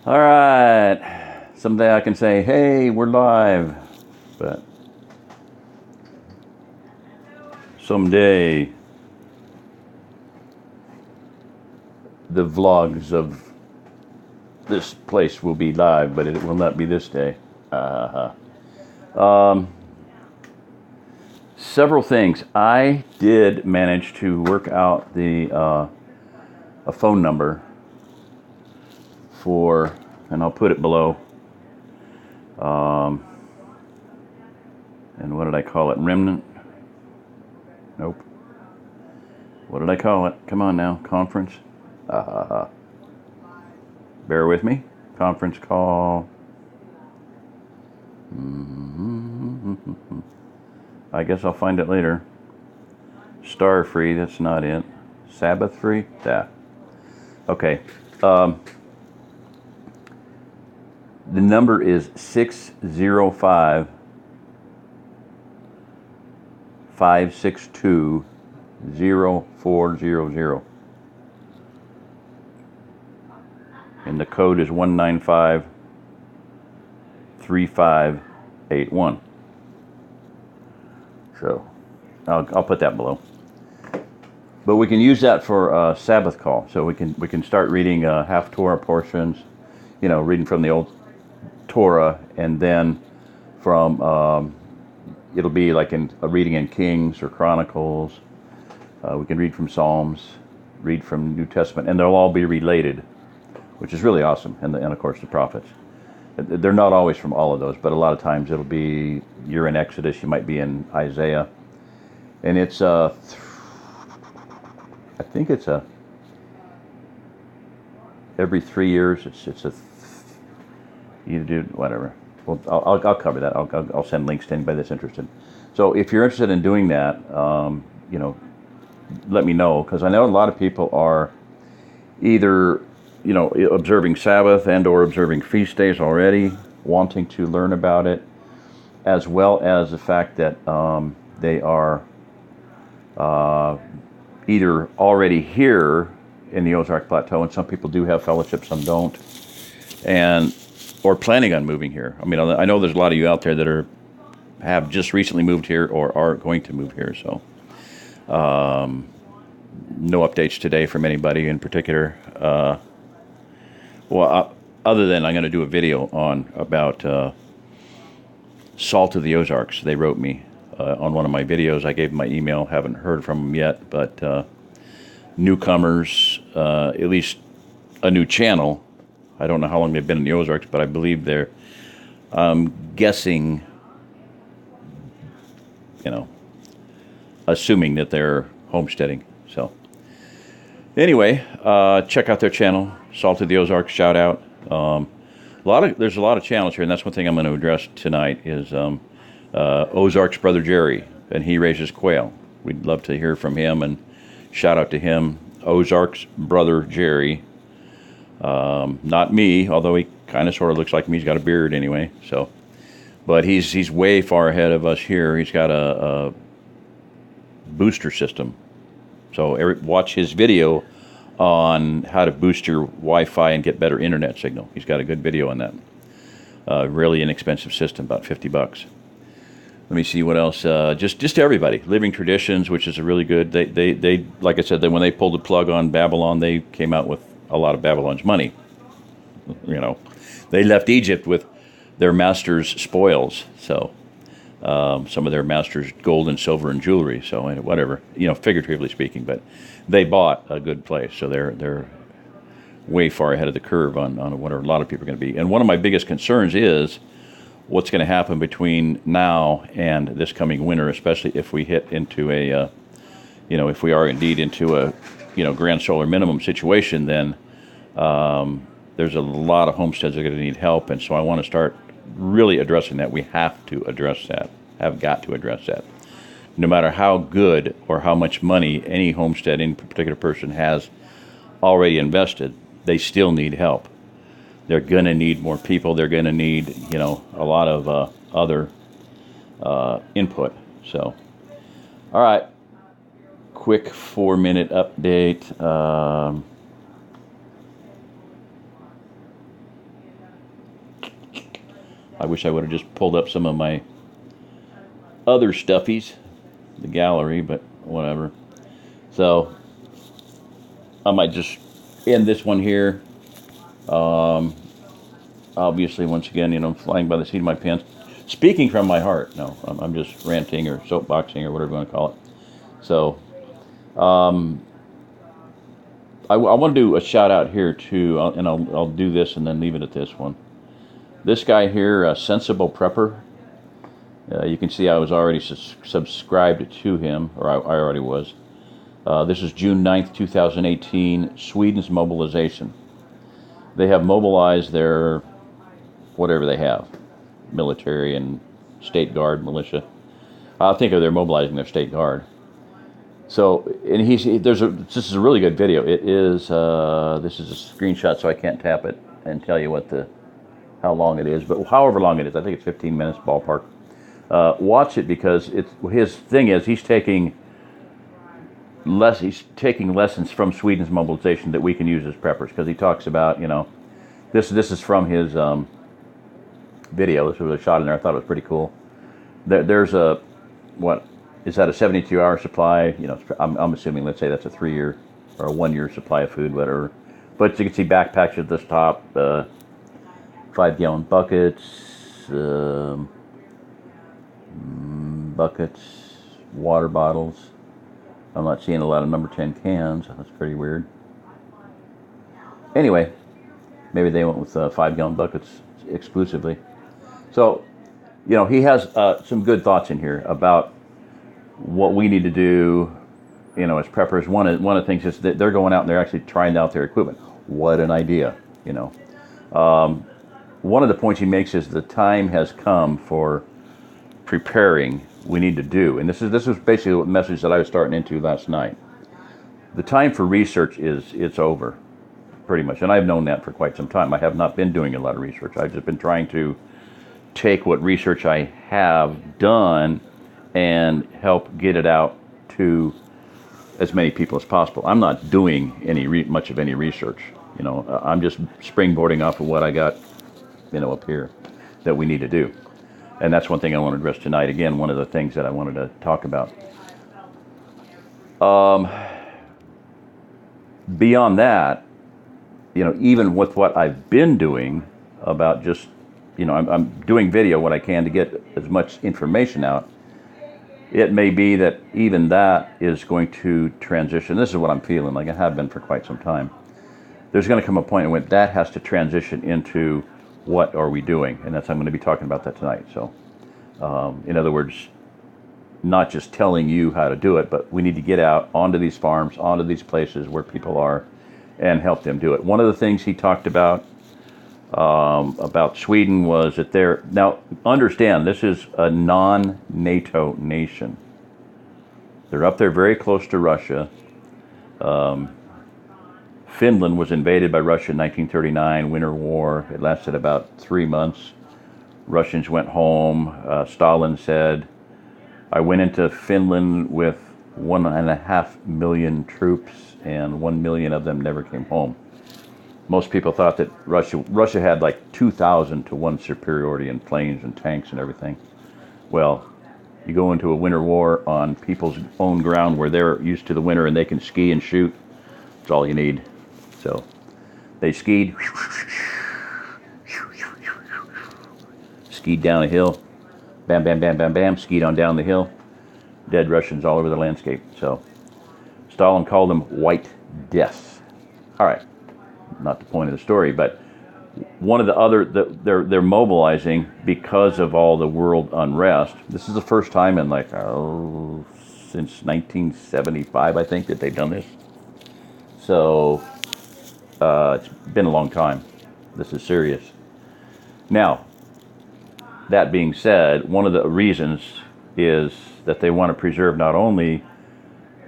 All right. Someday I can say, hey, we're live. But someday the vlogs of this place will be live, but it will not be this day. Several things. I did manage to work out a phone number for, and I'll put it below. And what did I call it? Remnant? Nope. What did I call it? Come on now. Conference? Bear with me. Conference call. I guess I'll find it later. Star free, that's not it. Sabbath free? Yeah. Okay. The number is 605 562 0400. And the code is 195 3581. So I'll put that below. But we can use that for a Sabbath call. So we can start reading half Torah portions, reading from the old Torah, and then from it'll be like a reading in Kings or Chronicles. We can read from Psalms, read from New Testament, and they'll all be related, which is really awesome. And of course the prophets. They're not always from all of those, but a lot of times it'll be, you're in Exodus, you might be in Isaiah, and it's I think it's every 3 years. It's you do whatever. Well, I'll cover that. I'll send links to anybody that's interested. So if you're interested in doing that, let me know, because I know a lot of people are either observing Sabbath and or observing feast days already, wanting to learn about it, as well as the fact that they are either already here in the Ozark Plateau, and some people do have fellowship, some don't, or planning on moving here. I mean, I know there's a lot of you out there that have just recently moved here or are going to move here, so no updates today from anybody in particular. Other than I'm going to do a video about Salt of the Ozarks. They wrote me on one of my videos. I gave them my email. Haven't heard from them yet, but newcomers, at least a new channel. I don't know how long they've been in the Ozarks, but I believe they're, guessing, assuming that they're homesteading. So anyway, check out their channel, Salt of the Ozarks. Shout out. There's a lot of channels here, and that's one thing I'm going to address tonight is Ozark's brother Jerry, and he raises quail. We'd love to hear from him, and shout out to him. Ozark's brother Jerry, not me, although he kind of sort of looks like me. He's got a beard anyway. So, but he's way far ahead of us here. He's got a booster system. So watch his video on how to boost your Wi-Fi and get better internet signal. He's got a good video on that. Really inexpensive system, about $50. Let me see what else. Just everybody. Living Traditions, which is a really good. They like I said, when they pulled the plug on Babylon, they came out with a lot of Babylon's money. They left Egypt with their master's spoils. So some of their master's gold and silver and jewelry. So whatever, figuratively speaking, but they bought a good place. So they're way far ahead of the curve on what a lot of people are going to be. And one of my biggest concerns is what's going to happen between now and this coming winter, especially if we hit into if we are indeed into a, grand solar minimum situation, then there's a lot of homesteads that are going to need help. And so I want to start really addressing that. We have to address that, have got to address that. No matter how good or how much money any homestead, any particular person has already invested, they still need help. They're going to need more people. They're going to need, a lot of other input. So, all right, quick 4-minute update. I wish I would have just pulled up some of my other stuffies, the gallery, but whatever. So I might just end this one here. Obviously, once again, flying by the seat of my pants. Speaking from my heart. No, I'm just ranting or soapboxing or whatever you want to call it. So I want to do a shout out here too, and I'll do this and then leave it at this one. This guy here, Sensible Prepper. You can see I was already subscribed to him, or I already was. This is June 9th, 2018, Sweden's Mobilization. They have mobilized their, whatever they have, military and state guard, militia. I think they're mobilizing their state guard. So, and this is a really good video. It is, this is a screenshot, so I can't tap it and tell you how long it is, but however long it is, I think it's 15 minutes ballpark. Watch it because his thing is he's taking lessons from Sweden's mobilization that we can use as preppers, because he talks about, this is from his video. This was a shot in there. I thought it was pretty cool. There's a, what is that, a 72-hour supply? I'm assuming, let's say that's a 3-year or a 1-year supply of food, whatever. But you can see backpacks at this top, 5-gallon buckets, water bottles. I'm not seeing a lot of number 10 cans. That's pretty weird. Anyway, maybe they went with 5-gallon buckets exclusively. So, he has some good thoughts in here about what we need to do, as preppers. One of the things is that they're going out and they're actually trying out their equipment. What an idea, One of the points he makes is the time has come for preparing. We need to do, and this is basically the message that I was starting into last night. The time for research it's over, pretty much, and I've known that for quite some time. I have not been doing a lot of research. I've just been trying to take what research I have done and help get it out to as many people as possible. I'm not doing much of any research. I'm just springboarding off of what I got, up here that we need to do. And that's one thing I want to address tonight. Again, one of the things that I wanted to talk about. Beyond that, even with what I've been doing about just, I'm doing video what I can to get as much information out. It may be that even that is going to transition. This is what I'm feeling like. I have been for quite some time. There's going to come a point when that has to transition into what are we doing? And I'm going to be talking about that tonight. So, in other words, not just telling you how to do it, but we need to get out onto these farms, onto these places where people are, and help them do it. One of the things he talked about Sweden was that now understand, this is a non-NATO nation. They're up there very close to Russia. Finland was invaded by Russia in 1939, Winter War. It lasted about 3 months. Russians went home. Stalin said, I went into Finland with 1.5 million troops, and 1 million of them never came home. Most people thought that Russia had like 2,000 to 1 superiority in planes and tanks and everything. Well, you go into a winter war on people's own ground where they're used to the winter and they can ski and shoot. That's all you need. So they skied down a hill, bam, bam, bam, bam, bam, skied on down the hill. Dead Russians all over the landscape. So Stalin called them White Death. All right, not the point of the story, but one of the other, they're mobilizing because of all the world unrest. This is the first time in since 1975, I think, that they've done this. So it's been a long time. This is serious. Now, that being said, one of the reasons is that they want to preserve not only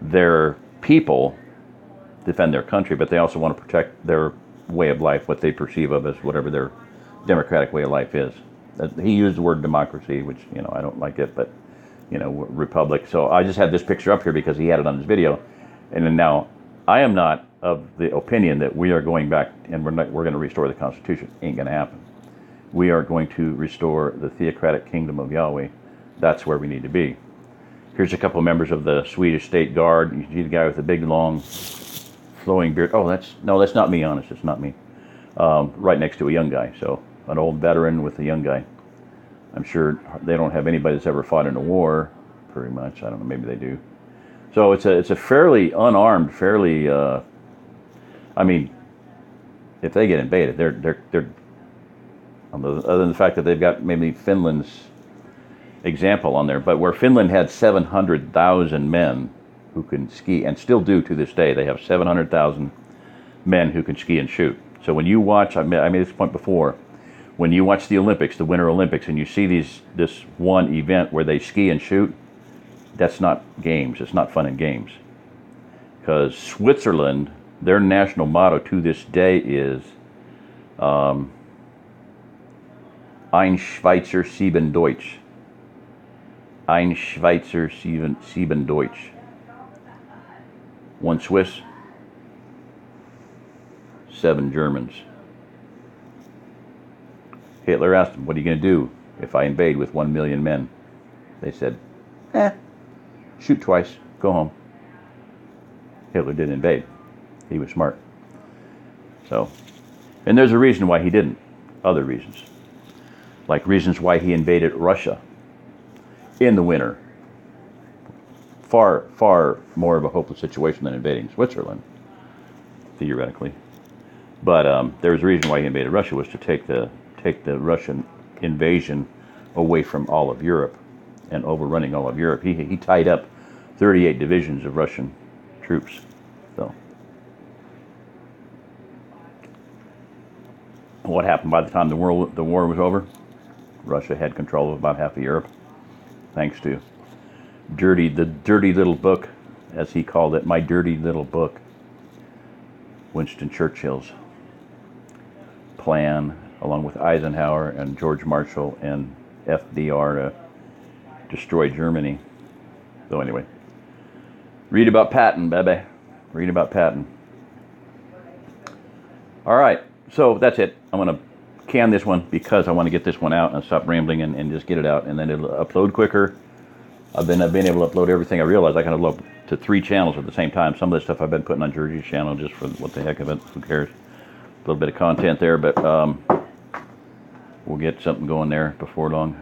their people, defend their country, but they also want to protect their way of life, what they perceive of as whatever their democratic way of life is. He used the word democracy, which, I don't like it, but, republic. So I just had this picture up here because he had it on his video. And then now, I am not of the opinion that we are going back and we're going to restore the Constitution. Ain't going to happen. we are going to restore the theocratic kingdom of Yahweh. That's where we need to be. Here's a couple of members of the Swedish State Guard. You see the guy with the big, long, flowing beard. Oh, that's not me, honest. It's not me. Right next to a young guy. So an old veteran with a young guy. I'm sure they don't have anybody that's ever fought in a war, pretty much. I don't know, maybe they do. So it's a fairly unarmed, fairly, I mean, if they get invaded, they're other than the fact that they've got maybe Finland's example on there, but where Finland had 700,000 men who can ski, and still do to this day, they have 700,000 men who can ski and shoot. So when you watch, I made this point before, when you watch the Olympics, the Winter Olympics, and you see this one event where they ski and shoot, that's not games. It's not fun and games. Because Switzerland, their national motto to this day is Ein Schweizer, sieben Deutsch. Ein Schweizer, sieben Deutsch. One Swiss, 7 Germans. Hitler asked them, what are you going to do if I invade with 1 million men? They said, shoot twice, go home. Hitler didn't invade. He was smart. So, and there's a reason why he didn't. Other reasons. Like reasons why he invaded Russia in the winter. Far, far more of a hopeless situation than invading Switzerland, theoretically. But there's a reason why he invaded Russia, was to take the Russian invasion away from all of Europe and overrunning all of Europe. He tied up 38 divisions of Russian troops. So what happened by the time the war was over? Russia had control of about half of Europe, thanks to the dirty little book, as he called it, my dirty little book, Winston Churchill's plan, along with Eisenhower and George Marshall and FDR, to destroy Germany. So anyway, read about Patton, baby. Read about Patton. All right, so that's it. I'm going to can this one because I want to get this one out and stop rambling and just get it out, and then it'll upload quicker. I've been able to upload everything. I realized I can upload to 3 channels at the same time. Some of the stuff I've been putting on Georgie's channel just for what the heck of it. Who cares? A little bit of content there, but we'll get something going there before long.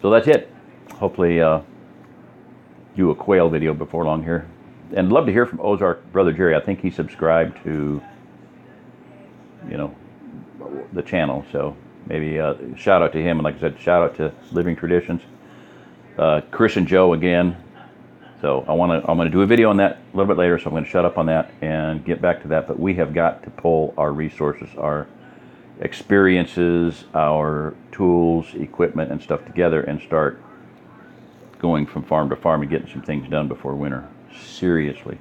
So that's it. Hopefully do a quail video before long here. And love to hear from Ozark Brother Jerry. I think he subscribed to, the channel. So maybe shout out to him. And like I said, shout out to Living Traditions. Chris and Joe again. So I'm going to do a video on that a little bit later. So I'm going to shut up on that and get back to that. But we have got to pull our resources, our experiences, our tools, equipment, and stuff together and start going from farm to farm and getting some things done before winter. Seriously.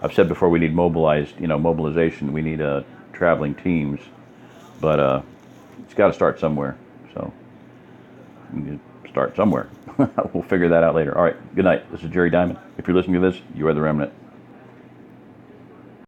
I've said before, we need mobilization. We need traveling teams, but it's got to start somewhere. So we need to start somewhere. We'll figure that out later. All right. Good night. This is Jerry Diamond. If you're listening to this, you are the remnant.